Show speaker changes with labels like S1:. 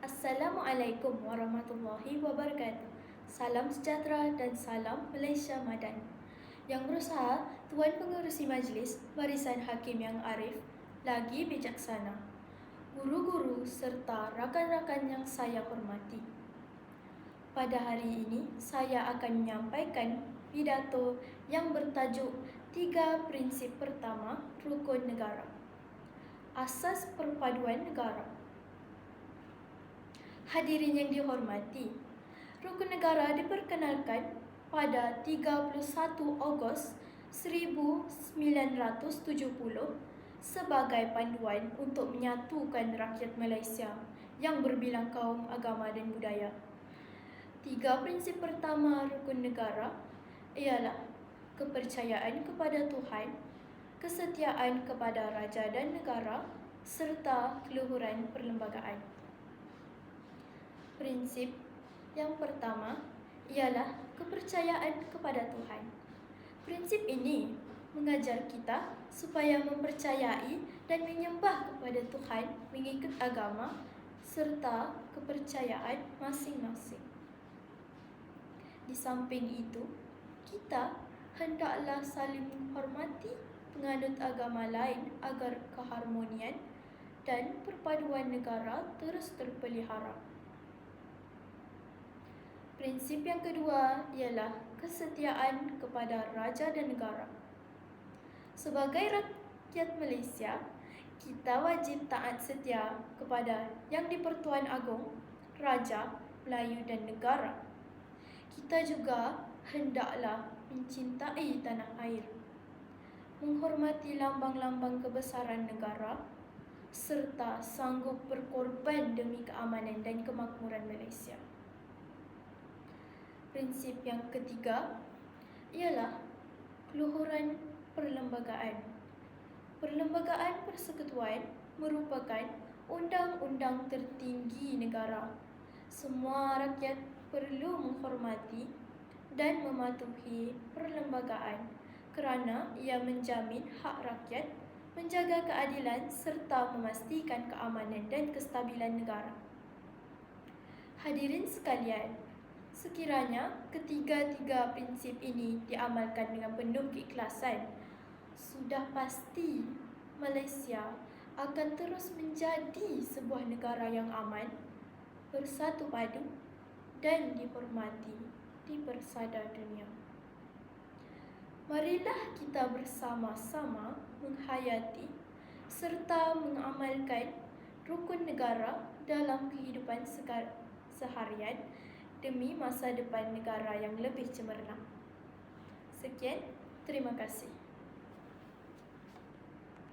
S1: Assalamualaikum warahmatullahi wabarakatuh. Salam sejahtera dan salam Malaysia Madani. Yang berusaha Tuan Pengerusi Majlis Barisan Hakim yang arif, lagi bijaksana, guru-guru serta rakan-rakan yang saya hormati. Pada hari ini, saya akan menyampaikan pidato yang bertajuk 3 prinsip pertama rukun negara. Asas perpaduan negara. Hadirin yang dihormati, rukun negara diperkenalkan pada 31 Ogos 1970 sebagai panduan untuk menyatukan rakyat Malaysia yang berbilang kaum, agama dan budaya. 3 prinsip pertama rukun negara ialah kepercayaan kepada Tuhan, kesetiaan kepada raja dan negara, serta keluhuran perlembagaan. Prinsip yang pertama ialah kepercayaan kepada Tuhan. Prinsip ini mengajar kita supaya mempercayai dan menyembah kepada Tuhan mengikut agama serta kepercayaan masing-masing. Di samping itu, kita hendaklah saling menghormati penganut agama lain agar keharmonian dan perpaduan negara terus terpelihara. Prinsip yang kedua ialah kesetiaan kepada raja dan negara. Sebagai rakyat Malaysia, kita wajib taat setia kepada Yang di-Pertuan Agong, Raja, Melayu dan negara. Kita juga hendaklah mencintai tanah air, menghormati lambang-lambang kebesaran negara, serta sanggup berkorban demi keamanan dan kemakmuran Malaysia. Prinsip yang ketiga ialah keluhuran perlembagaan. Perlembagaan persekutuan merupakan undang-undang tertinggi negara. Semua rakyat perlu menghormati dan mematuhi perlembagaan kerana ia menjamin hak rakyat, menjaga keadilan serta memastikan keamanan dan kestabilan negara. Hadirin sekalian, sekiranya ketiga-tiga prinsip ini diamalkan dengan penuh keikhlasan, sudah pasti Malaysia akan terus menjadi sebuah negara yang aman, bersatu padu dan dihormati di persada dunia. Marilah kita bersama-sama menghayati serta mengamalkan rukun negara dalam kehidupan seharian demi masa depan negara yang lebih cemerlang. Sekian, terima kasih.